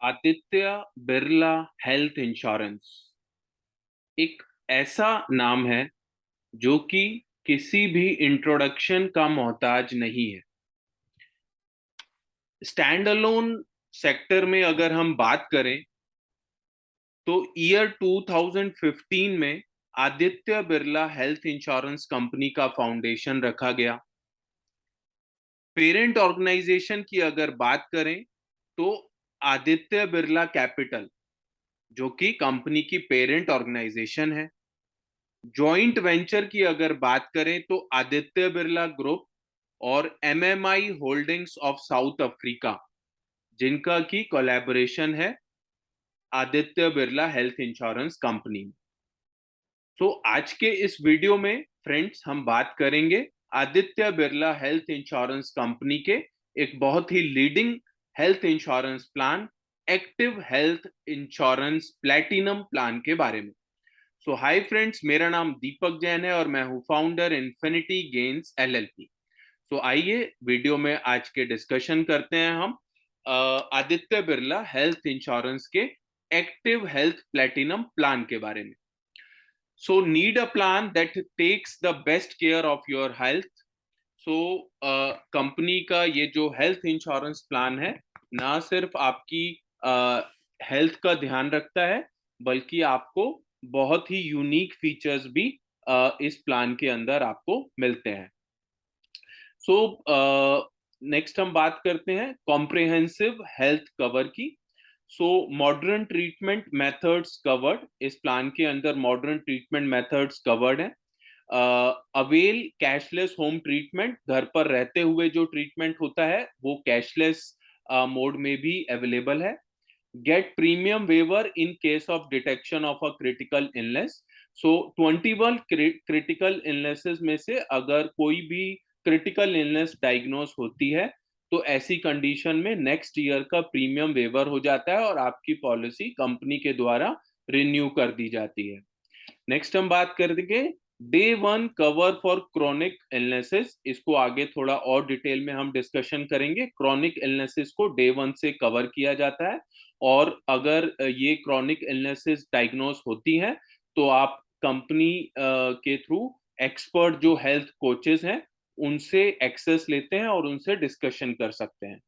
Aditya Birla health insurance एक ऐसा नाम है जो कि किसी भी इंट्रोडक्शन का मोहताज नहीं है। स्टैंड अलोन सेक्टर में अगर हम बात करें तो ईयर 2015 में Aditya Birla health insurance company का फाउंडेशन रखा गया। पेरेंट ऑर्गेनाइजेशन की अगर बात करें तो आदित्य बिरला कैपिटल, जो कि कंपनी की पेरेंट ऑर्गेनाइजेशन है। जॉइंट वेंचर की अगर बात करें तो आदित्य बिरला ग्रुप और MMI holdings of south Africa, जिनका की कोलैबोरेशन है Aditya Birla health insurance company. तो आज के इस वीडियो में फ्रेंड्स हम बात करेंगे Aditya Birla health insurance company के एक बहुत ही leading health insurance plan, active health insurance platinum plan के बारे में। सो हाय फ्रेंड्स, मेरा नाम दीपक जैन है और मैं हूं founder infinity gains LLP. So आइए वीडियो में आज के डिस्कशन करते हैं हम आदित्य बिरला हेल्थ इंश्योरेंस के एक्टिव हेल्थ प्लैटिनम प्लान के बारे में। So need a plan that takes the best care of your health. So company का ये जो हेल्थ इंश्योरेंस प्लान है, ना सिर्फ आपकी हेल्थ का ध्यान रखता है, बल्कि आपको बहुत ही यूनिक फीचर्स भी इस प्लान के अंदर आपको मिलते हैं। सो नेक्स्ट हम बात करते हैं कॉम्प्रिहेंसिव हेल्थ कवर की। सो मॉडर्न ट्रीटमेंट मेथड्स कवर्ड, इस प्लान के अंदर मॉडर्न ट्रीटमेंट मेथड्स कवर्ड है। अवेल कैशलेस होम ट्रीटमेंट, घर पर रहते हुए जो ट्रीटमेंट होता है वो कैशलेस मोड में भी अवेलेबल है। Get premium waiver in case of detection of a critical illness. So 21 critical illnesses में से अगर कोई भी क्रिटिकल इलनेस डायग्नोस होती है तो ऐसी कंडीशन में नेक्स्ट ईयर का प्रीमियम वेवर हो जाता है और आपकी पॉलिसी कंपनी के द्वारा रिन्यू कर दी जाती है। नेक्स्ट हम बात करेंगे day one cover for chronic illnesses. इसको आगे थोड़ा और डिटेल में हम डिस्कशन करेंगे। क्रॉनिक इलनेसेस को डे वन से कवर किया जाता है और अगर ये क्रॉनिक इलनेसेस डायग्नोस होती हैं तो आप कंपनी के थ्रू एक्सपर्ट जो हेल्थ कोचेस हैं उनसे एक्सेस लेते हैं और उनसे डिस्कशन कर सकते हैं।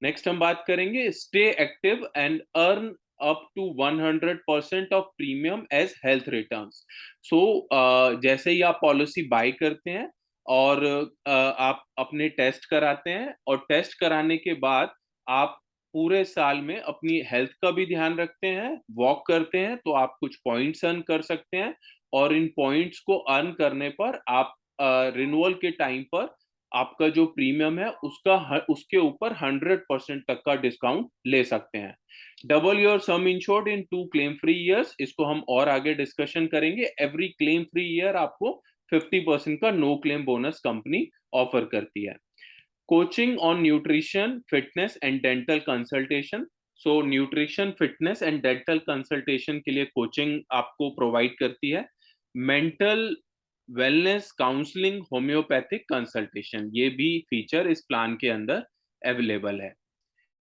नेक्स्ट हम बात करेंगे stay active and earn up to 100% of premium as health returns. So जैसे ही आप पॉलिसी बाय करते हैं और आप अपने टेस्ट कराते हैं और टेस्ट कराने के बाद आप पूरे साल में अपनी हेल्थ का भी ध्यान रखते हैं, वॉक करते हैं, तो आप कुछ पॉइंट्स अर्न कर सकते हैं और इन पॉइंट्स को अर्न करने पर आप रिन्यूअल के टाइम पर आपका जो प्रीमियम है उसके ऊपर 100% तक का डिस्काउंट ले सकते हैं। Double your sum insured in 2 claim free years, इसको हम और आगे डिस्कशन करेंगे। एवरी क्लेम फ्री ईयर आपको 50% का no claim bonus company offer करती है। Coaching on nutrition fitness and dental consultation. So nutrition fitness and dental consultation के लिए कोचिंग आपको प्रोवाइड करती है। Mental wellness counselling, homeopathic consultation, ये भी फीचर इस प्लान के अंदर अवेलेबल है।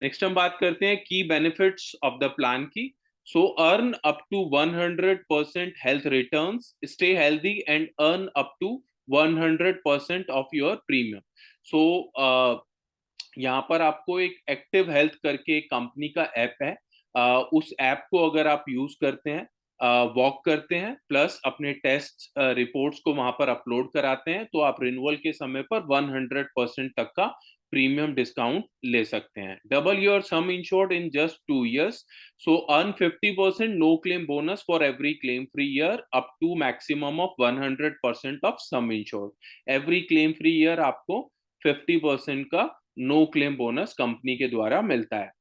नेक्स्ट हम बात करते हैं key benefits of the plan की। So earn up to 100% health returns, stay healthy and earn up to 100% of your premium. So यहाँ पर आपको एक एक्टिव हेल्थ करके एक कंपनी का ऐप है। उस ऐप को अगर आप यूज करते हैं, वॉक करते हैं, प्लस अपने टेस्ट रिपोर्ट्स को वहां पर अपलोड कराते हैं, तो आप रिन्यूअल के समय पर 100% तक का प्रीमियम डिस्काउंट ले सकते हैं। Double your sum insured in just 2 years। So earn 50% no claim bonus for every claim free year up to maximum of 100% of sum insured. Every claim free year आपको 50% का नो क्लेम बोनस कंपनी के द्वारा मिलता है।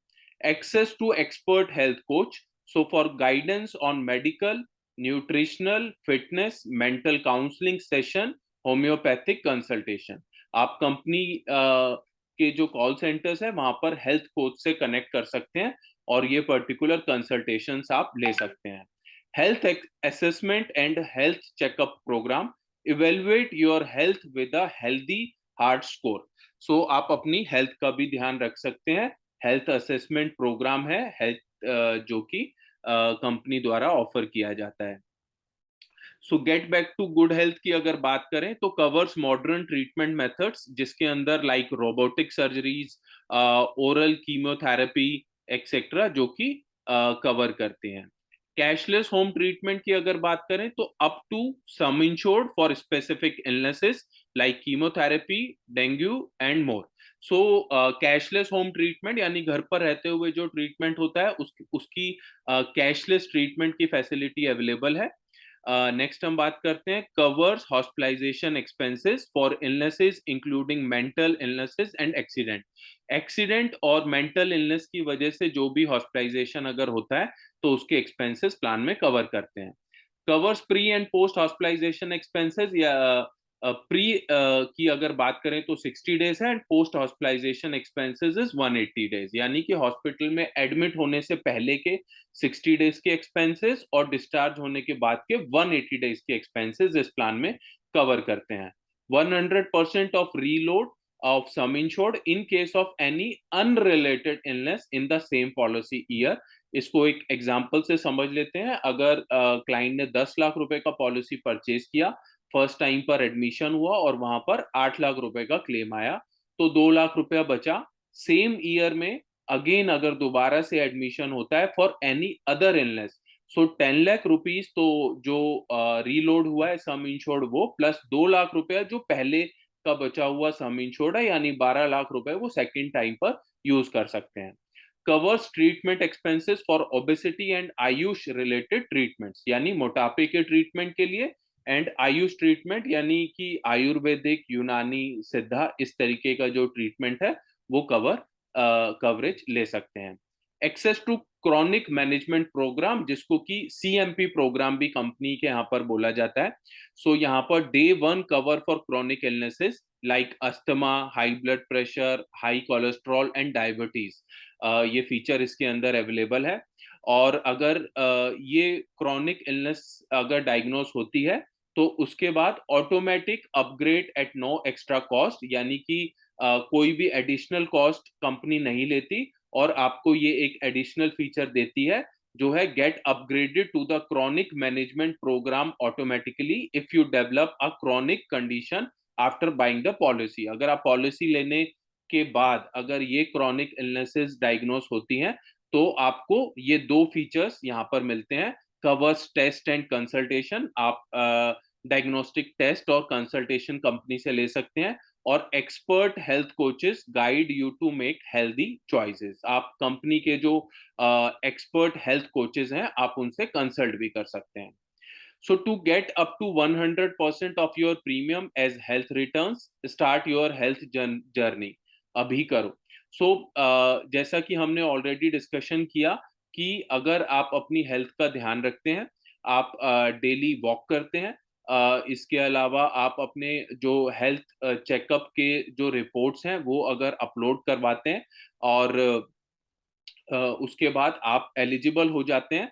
Access to expert health coach, so for guidance on medical, nutritional, fitness, mental counselling session, homeopathic consultation, आप company के जो call centres है वहां पर हेल्थ कोच से कनेक्ट कर सकते हैं और ये पर्टिकुलर कंसल्टेशंस आप ले सकते हैं। Health assessment and health checkup program, evaluate your health with a healthy heart score. So आप अपनी हेल्थ का भी ध्यान रख सकते हैं हेल्थ असेसमेंट प्रोग्राम है, हेल्थ जो कि कंपनी द्वारा ऑफर किया जाता है। So get back to good health की अगर बात करें तो कवर्स मॉडर्न ट्रीटमेंट मेथड्स, जिसके अंदर like robotic surgeries, oral chemotherapy etcetera, जो कि कवर करते हैं। कैशलेस होम ट्रीटमेंट की अगर बात करें तो up to sum insured for specific illnesses like chemotherapy, dengue and more. So cashless home treatment यानी घर पर रहते हुए जो ट्रीटमेंट होता है उसकी कैशलेस ट्रीटमेंट की फैसिलिटी अवेलेबल है। नेक्स्ट हम बात करते हैं covers hospitalization expenses for illnesses including mental illnesses and accident. Accident और मेंटल इलनेस की वजह से जो भी हॉस्पिटलाइजेशन अगर होता है तो उसके एक्सपेंसेस प्लान में कवर करते हैं। Covers pre and post hospitalization expenses, या प्री की अगर बात करें तो 60 डेज है, and post hospitalization expenses is 180 days, यानी कि हॉस्पिटल में एडमिट होने से पहले के 60 डेज के एक्सपेंसेस और डिस्चार्ज होने के बाद के 180 डेज के एक्सपेंसेस इस प्लान में कवर करते हैं। 100% of reload of sum insured in case of any unrelated illness in the same policy year। इसको एक एग्जांपल से समझ लेते हैं। अगर क्लाइंट ने 10 लाख रुपए का पॉलिसी परचेज किया, फर्स्ट टाइम पर एडमिशन हुआ और वहां पर 8 लाख रुपए का क्लेम आया, तो 2 लाख रुपया बचा। सेम ईयर में अगेन अगर दोबारा से एडमिशन होता है for any other illness, so 10 lakh rupees तो जो रीलोड हुआ है सम इंश्योर्ड वो, प्लस 2 लाख रुपया जो पहले का बचा हुआ सम इंश्योर्ड है, यानी 12 लाख रुपए वो सेकेंड टाइम पर यूज कर सकते हैं। Covers treatment expenses for obesity and Ayush related treatments, यानी मोटापे के ट्रीटमेंट के लिए, एंड आयुष ट्रीटमेंट यानी कि आयुर्वेदिक, यूनानी, सिद्धा, इस तरीके का जो ट्रीटमेंट है वो कवरेज ले सकते हैं। Access to chronic management program, जिसको कि सीएमपी प्रोग्राम भी कंपनी के यहाँ पर बोला जाता है। सो यहाँ per day 1 cover for chronic illnesses like asthma, high blood pressure, high cholesterol and diabetes, ये फीचर इसके अंदर अवेलेबल है। और अगर ये क्रॉनिक इलनेस अगर डायग्नोस होती है तो उसके बाद automatic upgrade at no extra cost, यानी कि कोई भी एडिशनल कॉस्ट कंपनी नहीं लेती, और आपको ये एक एडिशनल फीचर देती है जो है get upgraded to the chronic management program automatically if you develop a chronic condition after buying the policy. अगर आप पॉलिसी लेने के बाद अगर ये क्रॉनिक इलनेसेस डायग्नोस होती हैं तो आपको ये दो फीचर्स यहाँ पर मिलते हैं। कवर्स टेस्ट एंड कंसल्टेशन, आप डायग्नोस्टिक टेस्ट और कंसल्टेशन कंपनी से ले सकते हैं, और expert health coaches guide you to make healthy choices. आप कंपनी के जो एक्सपर्ट हेल्थ कोचेस हैं आप उनसे कंसल्ट भी कर सकते हैं। So to get up to 100% of your premium as health returns, start your health journey अभी करो। जैसा कि हमने ऑलरेडी डिस्कशन किया कि अगर आप अपनी हेल्थ का ध्यान रखते हैं, आप डेली वॉक करते हैं, इसके अलावा आप अपने जो हेल्थ चेकअप के जो रिपोर्ट्स हैं वो अगर अपलोड करवाते हैं, और उसके बाद आप एलिजिबल हो जाते हैं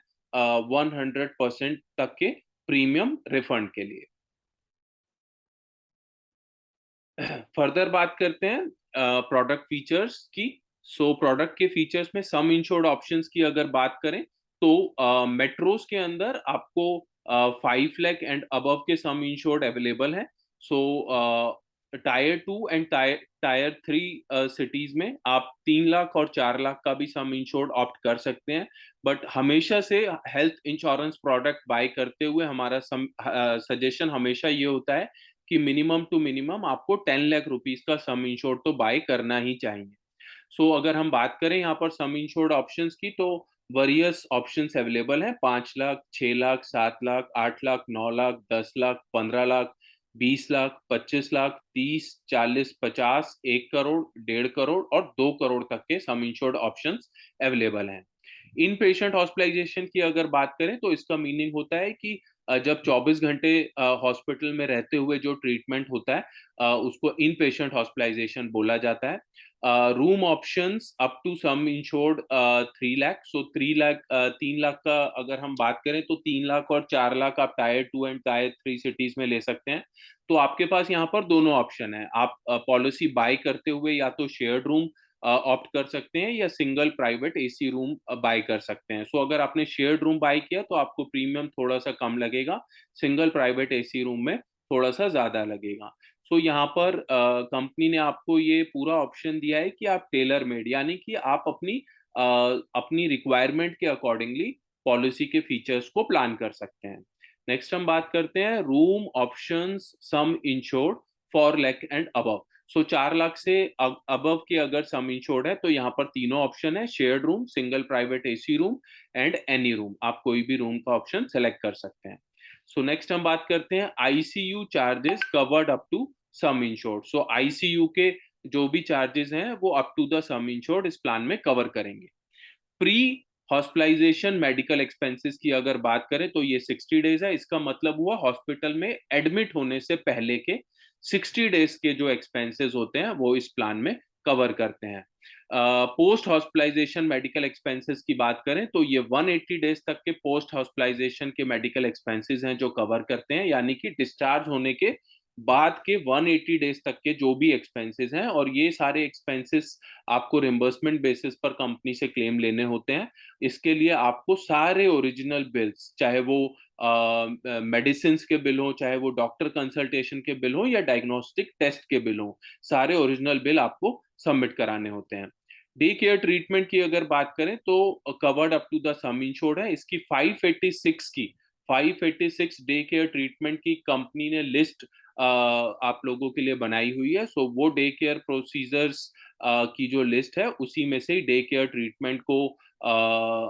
100% तक के प्रीमियम रिफंड के लिए। फर्दर बात करते हैं प्रोडक्ट फीचर्स की। प्रोडक्ट के फीचर्स में सम इंश्योर्ड ऑप्शंस की अगर बात करें तो मेट्रोस के अंदर आपको 5 लाख एंड अबव के सम इंश्योर्ड अवेलेबल है। सो टायर 2 एंड टायर 3 सिटीज में आप 3 लाख और 4 लाख का भी सम इंश्योर्ड ऑप्ट कर सकते हैं। बट हमेशा से हेल्थ इंश्योरेंस प्रोडक्ट बाय करते हुए हमारा सजेशन हमेशा ये होता है कि मिनिमम टू मिनिमम आपको 10 लाख रुपीज का सम इंश्योर्ड तो बाय करना ही चाहिए। अगर हम बात करें यहाँ पर सम इंश्योर्ड ऑप्शंस की तो वेरियस ऑप्शंस अवेलेबल हैं। 5 लाख, 6 लाख, 7 लाख, 8 लाख, 9 लाख, 10 लाख, 15 लाख, 20 लाख, 25 लाख, 30, 40, 50, 1 करोड़, 1.5 करोड़ और 2 करोड़ तक के सम इंश्योर्ड ऑप्शंस अवेलेबल हैं। इन पेशेंट हॉस्पिटलाइजेशन की अगर बात करें तो इसका मीनिंग होता है कि जब 24 घंटे हॉस्पिटल में रहते हुए जो ट्रीटमेंट होता है उसको इन पेशेंट हॉस्पिटलाइजेशन बोला जाता है। Room options up to sum insured 3 lakh. 3 lakh, 3 lakh का अगर हम बात करें तो 3 लाख और 4 लाख आप टायर 2 एंड टायर 3 सिटीज में ले सकते हैं। तो आपके पास यहाँ पर दोनों ऑप्शन है। आप पॉलिसी बाय करते हुए या तो शेयर्ड रूम ऑप्ट कर सकते हैं या single private AC room buy कर सकते हैं। सो अगर आपने शेयर्ड रूम बाय किया तो आपको प्रीमियम थोड़ा सा कम लगेगा, सिंगल प्राइवेट एसी रूम में थोड़ा सा ज्यादा लगेगा। सो यहाँ पर कंपनी ने आपको ये पूरा ऑप्शन दिया है कि आप टेलर मेड, यानी कि आप अपनी रिक्वायरमेंट के अकॉर्डिंगली पॉलिसी के फीचर्स को प्लान कर सकते हैं। नेक्स्ट हम बात करते हैं room options sum insured for lakh and above. So 4 lakh से अबव की अगर सम इंश्योर्ड है तो यहाँ पर तीनों ऑप्शन है, shared room, single private AC room and any room. आप कोई भी रूम का ऑप्शन सेलेक्ट कर सकते हैं। सो नेक्स्ट हम बात करते हैं ICU charges covered up to sum insured. So ICU के जो भी चार्जेस हैं वो up to the sum insured इस प्लान में कवर करेंगे। प्री हॉस्पिटलाइजेशन मेडिकल एक्सपेंसेस की अगर बात करें तो ये 60 डेज है। इसका मतलब हुआ हॉस्पिटल में एडमिट होने से पहले के 60 डेज के जो एक्सपेंसेस होते हैं वो इस प्लान में कवर करते हैं। पोस्ट हॉस्पिटलाइजेशन मेडिकल एक्सपेंसेस की बात करें तो ये 180 डेज तक के पोस्ट हॉस्पिटलाइजेशन के मेडिकल एक्सपेंसेस हैं जो कवर करते हैं, यानी कि डिस्चार्ज होने के बाद के 180 डेज तक के जो भी एक्सपेंसेस हैं, और ये सारे एक्सपेंसेस आपको रिम्बर्समेंट बेसिस पर कंपनी से क्लेम लेने होते हैं। इसके लिए आपको सारे ओरिजिनल बिल्स, चाहे वो मेडिसिन के बिल हो, चाहे वो डॉक्टर कंसल्टेशन के बिल हो या डायग्नोस्टिक टेस्ट के बिल हो, सारे ओरिजिनल बिल आपको सबमिट कराने होते हैं। डे केयर ट्रीटमेंट की अगर बात करें तो covered up to the sum insured है। इसकी 586 डे केयर ट्रीटमेंट की कंपनी ने लिस्ट आप लोगों के लिए बनाई हुई है। सो वो डे केयर प्रोसीजर्स की जो लिस्ट है उसी में से डे केयर ट्रीटमेंट को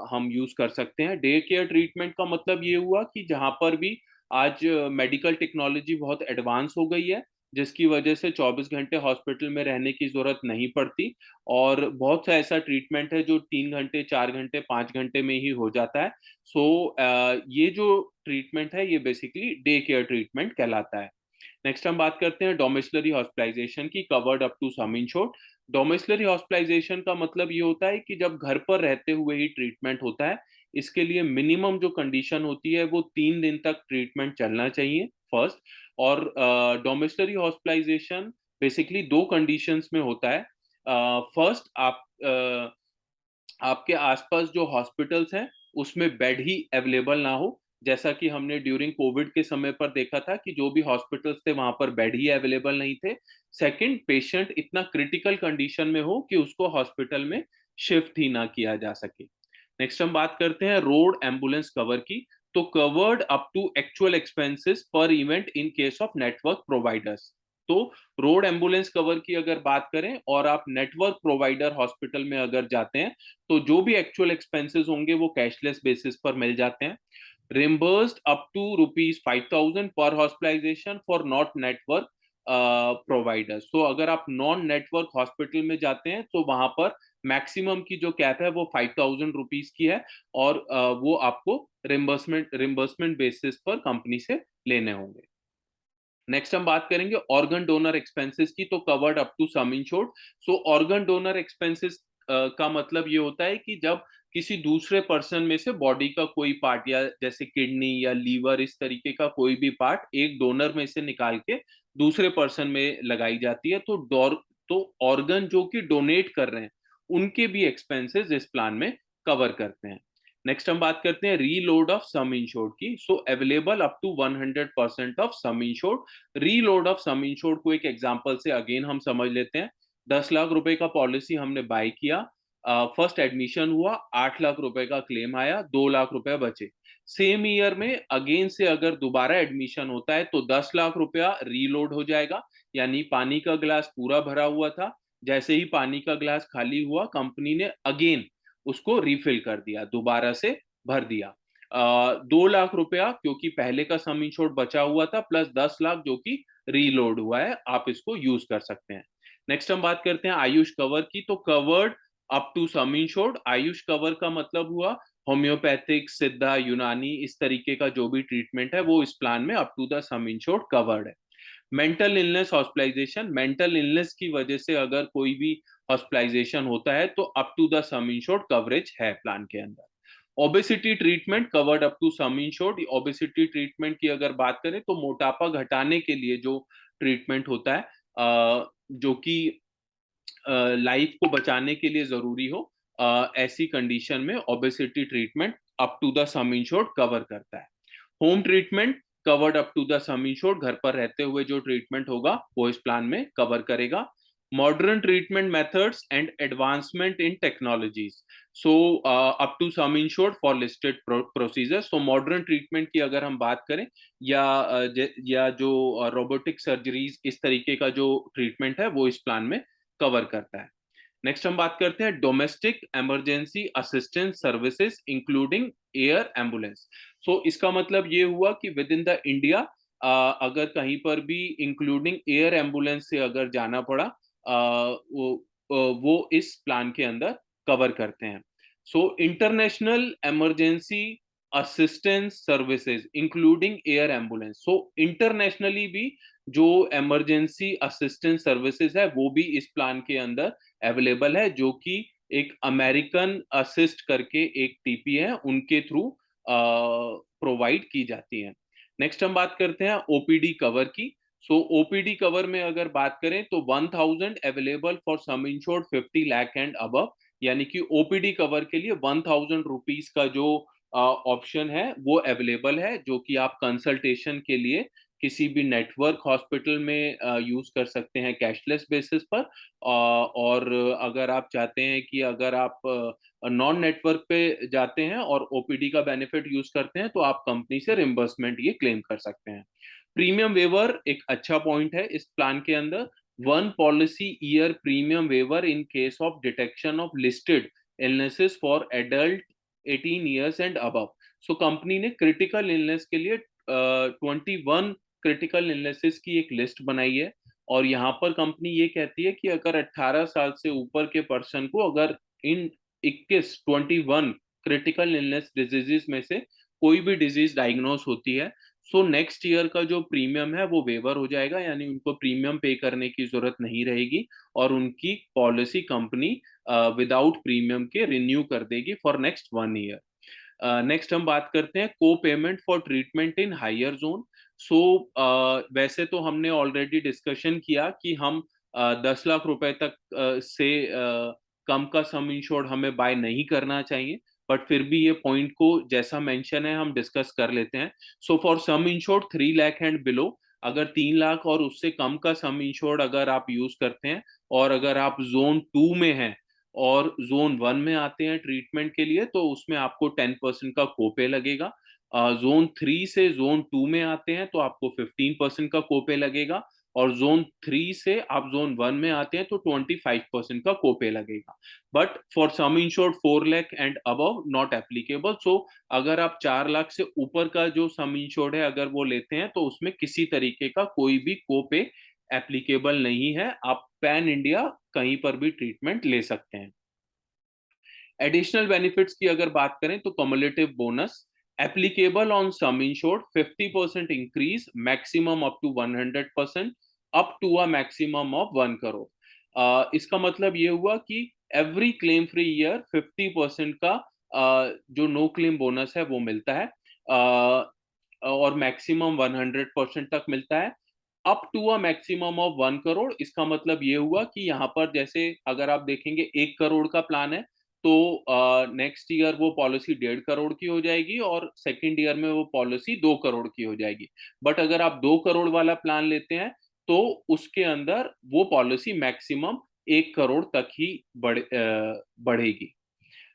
हम यूज कर सकते हैं। डे केयर ट्रीटमेंट का मतलब ये हुआ कि जहां पर भी आज मेडिकल टेक्नोलॉजी बहुत एडवांस हो गई है, जिसकी वजह से 24 घंटे हॉस्पिटल में रहने की जरूरत नहीं पड़ती, और बहुत सा ऐसा ट्रीटमेंट है जो 3 घंटे, 4 घंटे, 5 घंटे में ही हो जाता है। सो ये जो ट्रीटमेंट है ये बेसिकली डे केयर ट्रीटमेंट कहलाता है। नेक्स्ट हम बात करते हैं डोमिसलरी हॉस्पिटलाइजेशन की, covered up to sum insured. Domiciliary hospitalization का मतलब ये होता है कि जब घर पर रहते हुए ही ट्रीटमेंट होता है। इसके लिए मिनिमम जो कंडीशन होती है वो 3 दिन तक ट्रीटमेंट चलना चाहिए फर्स्ट। और डोमिसलरी हॉस्पिटलाइजेशन बेसिकली दो कंडीशंस में होता है। फर्स्ट, आपके आसपास जो हॉस्पिटल्स हैं उसमें बेड ही अवेलेबल ना हो, जैसा कि हमने ड्यूरिंग कोविड के समय पर देखा था कि जो भी हॉस्पिटल्स थे वहां पर बेड ही अवेलेबल नहीं थे। सेकंड, पेशेंट इतना क्रिटिकल कंडीशन में हो कि उसको हॉस्पिटल में शिफ्ट ही ना किया जा सके। नेक्स्ट हम बात करते हैं रोड एम्बुलेंस कवर की। तो covered up to actual expenses per event in case of network providers. तो रोड एम्बुलेंस कवर की अगर बात करें और आप नेटवर्क प्रोवाइडर हॉस्पिटल में अगर जाते हैं तो जो भी एक्चुअल एक्सपेंसेस होंगे वो कैशलेस बेसिस पर मिल जाते हैं। रिम्बर्स्ड up to ₹5,000 per hospitalization for not network providers. तो अगर आप नॉन नेटवर्क हॉस्पिटल में जाते हैं तो वहां पर मैक्सिमम की जो कैप है वो ₹5,000 की है, और वो आपको रिम्बर्समेंट बेसिस पर कंपनी से लेने होंगे। नेक्स्ट हम बात करेंगे ऑर्गन डोनर एक्सपेंसेस की, तो covered up to sum insured. So organ donor expenses का मतलब ये होता है कि जब किसी दूसरे पर्सन में से बॉडी का कोई पार्ट, या जैसे किडनी या लीवर, इस तरीके का कोई भी पार्ट एक डोनर में से निकाल के दूसरे पर्सन में लगाई जाती है, तो ऑर्गन जो कि डोनेट कर रहे हैं उनके भी एक्सपेंसेस इस प्लान में कवर करते हैं। नेक्स्ट हम बात करते हैं रीलोड ऑफ सम इंश्योर्ड की। So available up to 100% of sum insured. Reload of sum insured को एक एग्जांपल से अगेन हम समझ लेते हैं। 10 लाख रुपए का पॉलिसी हमने बाय किया, फर्स्ट एडमिशन हुआ, 8 लाख रुपए का क्लेम आया, 2 लाख रुपए बचे। सेम ईयर में अगेन से अगर दोबारा एडमिशन होता है तो 10 लाख रुपया रीलोड हो जाएगा, यानी पानी का ग्लास पूरा भरा हुआ था, जैसे ही पानी का ग्लास खाली हुआ कंपनी ने अगेन उसको रिफिल कर दिया, दोबारा से भर दिया। 2 लाख रुपया क्योंकि पहले का सम इंश्योर्ड बचा हुआ था, प्लस 10 लाख जो कि रीलोड हुआ है, आप इसको यूज कर सकते हैं। नेक्स्ट हम बात करते हैं आयुष कवर की। तो covered up to sum insured, AYUSH cover का मतलब हुआ होम्योपैथिक, सिद्धा, यूनानी, इस तरीके का जो भी ट्रीटमेंट है वो इस प्लान में up to the sum insured covered है। Mental illness hospitalization, mental illness की वजह से अगर कोई भी हॉस्पिटलाइजेशन होता है तो up to the sum insured coverage है प्लान के अंदर। Obesity treatment covered up to sum insured. Obesity treatment की अगर बात करें तो मोटापा घटाने के लिए जो ट्रीटमेंट होता है, जो कि लाइफ को बचाने के लिए जरूरी हो, ऐसी कंडीशन में obesity treatment up to the sum insured cover करता है। Home treatment covered up to the sum insured, घर पर रहते हुए जो ट्रीटमेंट होगा वो इस प्लान में कवर करेगा। Modern treatment methods and advancement in technologies, so up to sum insured for listed procedure. So modern treatment की अगर हम बात करें, या जो रोबोटिक सर्जरीज, इस तरीके का जो ट्रीटमेंट है वो इस प्लान में कवर करता है। नेक्स्ट हम बात करते हैं domestic emergency assistance services including air ambulance. So इसका मतलब ये हुआ कि विद इन द इंडिया अगर कहीं पर भी इंक्लूडिंग एयर एम्बुलेंस से अगर जाना पड़ा, वो इस प्लान के अंदर कवर करते हैं। So international emergency assistance services including air ambulance, so internationally भी जो इमरजेंसी असिस्टेंस सर्विसेज है वो भी इस प्लान के अंदर अवेलेबल है, जो कि एक अमेरिकन असिस्ट करके एक टीपी है, उनके थ्रू प्रोवाइड की जाती है। नेक्स्ट हम बात करते हैं ओपीडी कवर की। सो ओपीडी कवर में अगर बात करें तो 1000 available for sum insured 50 lakh and above, यानी कि ओपीडी कवर के लिए 1000 रुपीज का जो ऑप्शन है वो अवेलेबल है, जो कि आप कंसल्टेशन के लिए किसी भी नेटवर्क हॉस्पिटल में यूज कर सकते हैं कैशलेस बेसिस पर। और अगर आप चाहते हैं कि अगर आप नॉन नेटवर्क पे जाते हैं और ओपीडी का बेनिफिट यूज करते हैं तो आप कंपनी से रिम्बर्समेंट ये क्लेम कर सकते हैं। प्रीमियम वेवर एक अच्छा पॉइंट है इस प्लान के अंदर। One policy year premium waiver in case of detection of listed illnesses for adult 18 years and above. So company ने क्रिटिकल इलनेस के लिए 21 क्रिटिकल इलनेसेस की एक लिस्ट बनाई है, और यहाँ पर कंपनी ये कहती है कि अगर 18 साल से ऊपर के पर्सन को अगर इन 21 क्रिटिकल इलनेस डिजीजेस में से कोई भी डिजीज डायग्नोस होती है, सो नेक्स्ट ईयर का जो प्रीमियम है वो वेवर हो जाएगा, यानी उनको प्रीमियम पे करने की जरूरत नहीं रहेगी और उनकी पॉलिसी कंपनी विदाउट प्रीमियम के रिन्यू कर देगी फॉर नेक्स्ट 1 ईयर। नेक्स्ट हम बात करते हैं copayment for treatment in higher zone. So वैसे तो हमने ऑलरेडी डिस्कशन किया कि हम 10 लाख रुपए तक से कम का सम इंश्योर्ड हमें बाय नहीं करना चाहिए, बट फिर भी ये पॉइंट को जैसा मेंशन है हम डिस्कस कर लेते हैं। So for sum insured 3 lakh and below, अगर 3 लाख और उससे कम का सम इंश्योर्ड अगर आप यूज करते हैं और अगर आप जोन 2 में हैं और जोन 1 में आते हैं ट्रीटमेंट के लिए, तो उसमें आपको 10% का कोपे लगेगा। जोन 3 से जोन 2 में आते हैं तो आपको 15% का कोपे लगेगा, और जोन 3 से आप जोन 1 में आते हैं तो 25% का कोपे लगेगा। But for sum insured 4 lakh and above not applicable. So अगर आप 4 लाख से ऊपर का जो सम इंश्योर्ड है अगर वो लेते हैं तो उसमें किसी तरीके का कोई भी कोपे एप्लीकेबल नहीं है, आप पैन इंडिया कहीं पर भी ट्रीटमेंट ले सकते हैं। एडिशनल बेनिफिट्स की अगर बात करें तो cumulative bonus applicable on sum insured 50% increase maximum up to 100%, up to a maximum of 1 crore. इसका मतलब ये हुआ कि एवरी क्लेम फ्री ईयर 50% का जो नो क्लेम बोनस है वो मिलता है, और मैक्सिमम 100% तक मिलता है, up to a maximum of 1 crore. इसका मतलब ये हुआ कि यहाँ पर जैसे अगर आप देखेंगे 1 करोड़ का प्लान है तो नेक्स्ट ईयर वो पॉलिसी 1.5 करोड़ की हो जाएगी और सेकेंड ईयर में वो पॉलिसी 2 करोड़ की हो जाएगी। बट अगर आप 2 करोड़ वाला प्लान लेते हैं तो उसके अंदर वो पॉलिसी मैक्सिमम 1 करोड़ तक ही बढ़ेगी।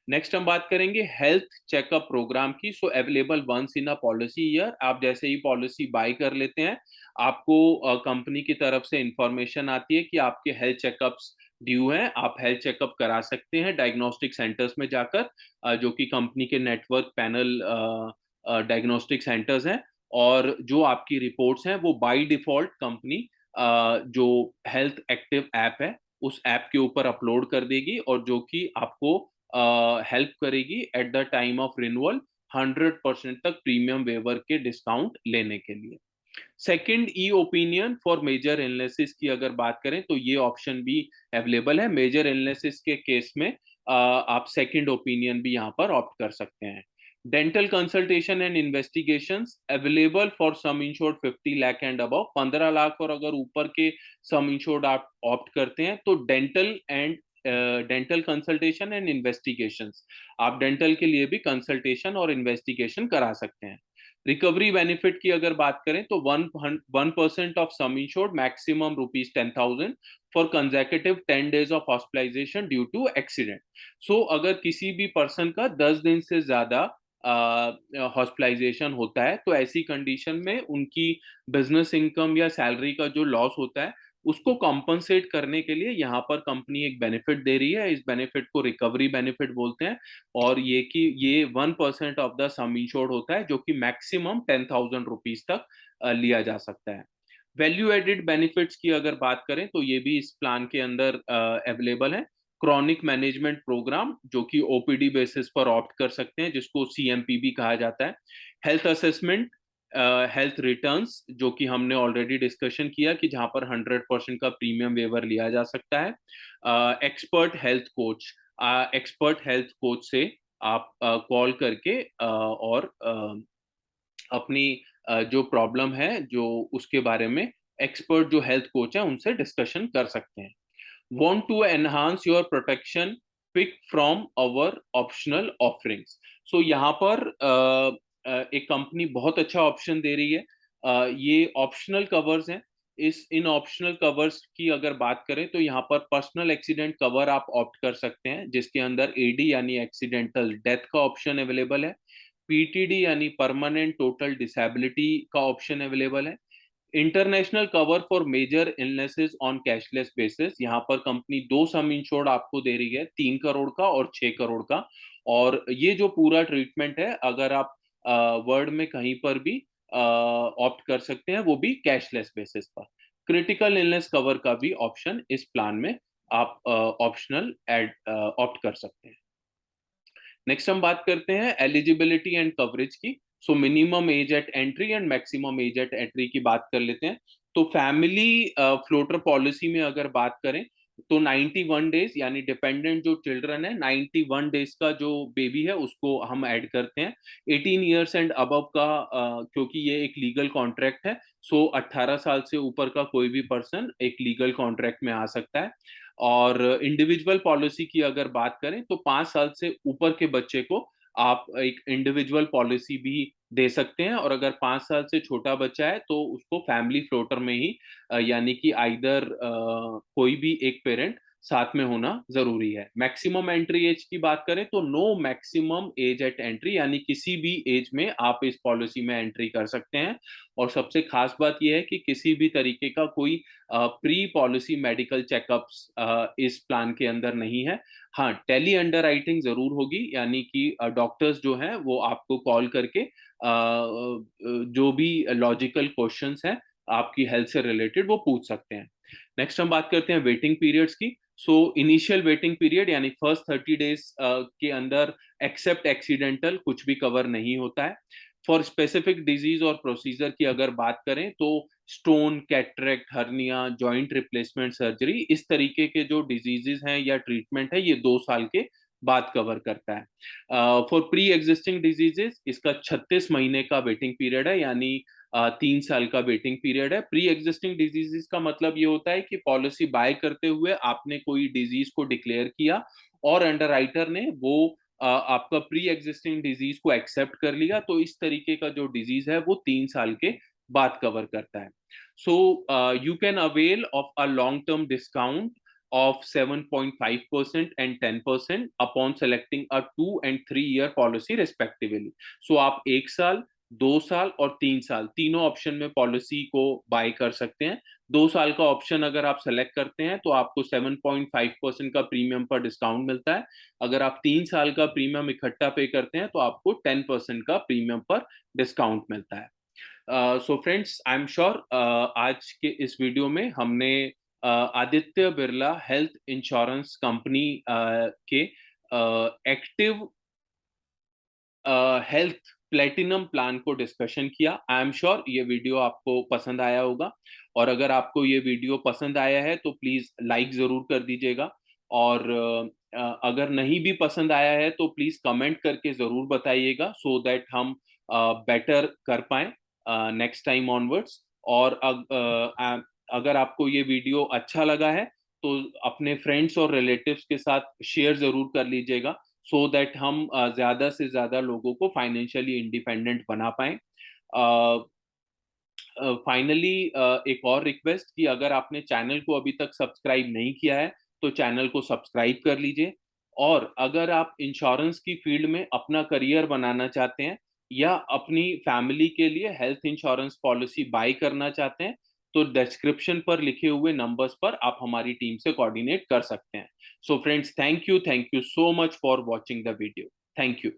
नेक्स्ट हम बात करेंगे हेल्थ चेकअप प्रोग्राम की। So available once in a policy year, आप जैसे ही पॉलिसी बाय कर लेते हैं आपको कंपनी की तरफ से इंफॉर्मेशन आती है कि आपके हेल्थ चेकअप्स ड्यू हैं, आप हेल्थ चेकअप करा सकते हैं डायग्नोस्टिक सेंटर्स में जाकर, जो कि कंपनी के नेटवर्क पैनल डायग्नोस्टिक सेंटर्स हैं। और जो आपकी रिपोर्ट्स हैं वो बाय डिफॉल्ट कंपनी जो हेल्थ एक्टिव ऐप है उस ऐप के ऊपर अपलोड कर देगी, और जो कि आपको हेल्प करेगी at the time of renewal 100% तक प्रीमियम वेवर के डिस्काउंट लेने के लिए। Second E opinion for major illnesses की अगर बात करें तो ये ऑप्शन भी अवेलेबल है। मेजर इलनेसेस के केस में आप सेकंड ओपिनियन भी यहाँ पर ऑप्ट कर सकते हैं। Dental consultation and investigations available for sum insured 50 lakh and above, 15 lakh और अगर ऊपर के सम इंश्योर्ड आप ऑप्ट करते हैं तो डेंटल कंसल्टेशन एंड इन्वेस्टिगेशंस, आप डेंटल के लिए भी कंसल्टेशन और इन्वेस्टिगेशन करा सकते हैं। रिकवरी बेनिफिट की अगर बात करें तो 1% of sum insured maximum rupees 10,000 for consecutive 10 days of hospitalization due to accident. So अगर किसी भी पर्सन का 10 दिन से ज्यादा हॉस्पिटलाइजेशन होता है तो ऐसी कंडीशन में उनकी बिजनेस इनकम या सैलरी का जो लॉस होता है उसको कॉम्पनसेट करने के लिए यहाँ पर कंपनी एक बेनिफिट दे रही है। इस बेनिफिट को रिकवरी बेनिफिट बोलते हैं और ये 1% ऑफ द सम इंश्योर्ड होता है जो कि मैक्सिमम 10,000 रुपीज तक लिया जा सकता है। वैल्यू एडेड बेनिफिट्स की अगर बात करें तो ये भी इस प्लान के अंदर अवेलेबल है। क्रॉनिक मैनेजमेंट प्रोग्राम जो कि ओपीडी बेसिस पर ऑप्ट कर सकते हैं जिसको सीएमपी कहा जाता है। हेल्थ असेसमेंट, हेल्थ रिटर्न्स जो कि हमने ऑलरेडी डिस्कशन किया कि जहां पर 100% का प्रीमियम वेवर लिया जा सकता है। Expert health coach, expert health coach से आप कॉल करके और अपनी जो प्रॉब्लम है जो उसके बारे में एक्सपर्ट जो हेल्थ कोच है उनसे डिस्कशन कर सकते हैं। want to enhance your protection, pick from our optional offerings। so यहाँ पर एक कंपनी बहुत अच्छा ऑप्शन दे रही है। ये ऑप्शनल कवर्स हैं। इस इन ऑप्शनल कवर्स की अगर बात करें तो यहाँ पर पर्सनल एक्सीडेंट कवर आप ऑप्ट कर सकते हैं जिसके अंदर एडी यानी एक्सीडेंटल डेथ का ऑप्शन अवेलेबल है। पीटीडी यानी परमानेंट टोटल डिसेबिलिटी का ऑप्शन अवेलेबल है। International cover for major illnesses on cashless basis, यहाँ पर कंपनी दो सम इंश्योर्ड आपको दे रही है, 3 करोड़ का और 6 करोड़ का। और ये जो पूरा ट्रीटमेंट है अगर आप वर्ल्ड में कहीं पर भी ऑप्ट कर सकते हैं वो भी कैशलेस बेसिस पर। क्रिटिकल इलनेस कवर का भी ऑप्शन इस प्लान में आप ऑप्शनल एड ऑप्ट कर सकते हैं। नेक्स्ट हम बात करते हैं एलिजिबिलिटी एंड कवरेज की। So minimum age at entry and maximum age at entry की बात कर लेते हैं। तो फैमिली फ्लोटर पॉलिसी में अगर बात करें तो 91 डेज यानी डिपेंडेंट जो चिल्ड्रन है 91 डेज का जो बेबी है उसको हम ऐड करते हैं। 18 ईयर्स एंड अबव का क्योंकि ये एक लीगल कॉन्ट्रैक्ट है सो 18 साल से ऊपर का कोई भी पर्सन एक लीगल कॉन्ट्रैक्ट में आ सकता है। और इंडिविजुअल पॉलिसी की अगर बात करें तो 5 साल से ऊपर के बच्चे को आप एक इंडिविजुअल पॉलिसी भी दे सकते हैं और अगर 5 साल से छोटा बच्चा है तो उसको फैमिली फ्लोटर में ही यानी कि आइदर कोई भी एक पेरेंट साथ में होना जरूरी है। मैक्सिमम एंट्री एज की बात करें तो no maximum age at entry यानी किसी भी एज में आप इस पॉलिसी में एंट्री कर सकते हैं। और सबसे खास बात यह है कि किसी भी तरीके का कोई प्री पॉलिसी मेडिकल चेकअप्स इस प्लान के अंदर नहीं है। हाँ, टेली अंडर राइटिंग जरूर होगी यानी कि डॉक्टर्स जो हैं वो आपको कॉल करके जो भी लॉजिकल क्वेश्चंस हैं आपकी हेल्थ से रिलेटेड वो पूछ सकते हैं। नेक्स्ट हम बात करते हैं वेटिंग पीरियड्स की। सो इनिशियल वेटिंग पीरियड यानी फर्स्ट 30 डेज के अंदर एक्सेप्ट एक्सीडेंटल कुछ भी कवर नहीं होता है। फॉर स्पेसिफिक डिजीज और प्रोसीजर की अगर बात करें तो stone, cataract, hernia, joint replacement surgery, इस तरीके के जो डिजीजेस हैं या ट्रीटमेंट है ये 2 साल के बाद कवर करता है। फॉर प्री एग्जिस्टिंग डिजीजेस इसका 36 महीने का वेटिंग पीरियड है यानी 3 साल का वेटिंग पीरियड है। प्री एग्जिस्टिंग डिजीजेस का मतलब ये होता है कि पॉलिसी बाय करते हुए आपने कोई डिजीज को डिक्लेयर किया और अंडरराइटर ने वो आपका प्री एग्जिस्टिंग डिजीज को एक्सेप्ट कर लिया तो इस तरीके का जो डिजीज है वो 3 साल के बाद कवर करता है। So you can avail of a long term discount of 7.5% and 10% upon selecting a 2 and 3 year policy respectively। so आप 1 साल, 2 साल और 3 साल तीनों ऑप्शन में पॉलिसी को बाय कर सकते हैं। 2 साल का ऑप्शन अगर आप सेलेक्ट करते हैं तो आपको 7.5% का प्रीमियम पर डिस्काउंट मिलता है। अगर आप 3 साल का प्रीमियम इकट्ठा पे करते हैं तो आपको 10% का प्रीमियम पर डिस्काउंट मिलता है। So friends, I am sure आज के इस वीडियो में हमने Aditya Birla health insurance company के एक्टिव हेल्थ प्लेटिनम प्लान को डिस्कशन किया। आई एम श्योर ये वीडियो आपको पसंद आया होगा और अगर आपको ये वीडियो पसंद आया है तो प्लीज लाइक जरूर कर दीजिएगा। और अगर नहीं भी पसंद आया है तो प्लीज कमेंट करके जरूर बताइएगा, सो दैट हम बेटर कर पाए नेक्स्ट टाइम ऑनवर्ड्स। और अगर आपको ये वीडियो अच्छा लगा है तो अपने फ्रेंड्स और रिलेटिव्स के साथ शेयर जरूर कर लीजिएगा, सो दैट हम ज्यादा से ज्यादा लोगों को फाइनेंशियली इंडिपेंडेंट बना पाए। फाइनली एक और रिक्वेस्ट कि अगर आपने चैनल को अभी तक सब्सक्राइब नहीं किया है तो चैनल को सब्सक्राइब कर लीजिए। और अगर आप इंश्योरेंस की फील्ड में अपना करियर बनाना चाहते हैं या अपनी फैमिली के लिए हेल्थ इंश्योरेंस पॉलिसी बाय करना चाहते हैं तो डिस्क्रिप्शन पर लिखे हुए नंबर्स पर आप हमारी टीम से कोऑर्डिनेट कर सकते हैं। So friends, thank you so much for watching the video. Thank you.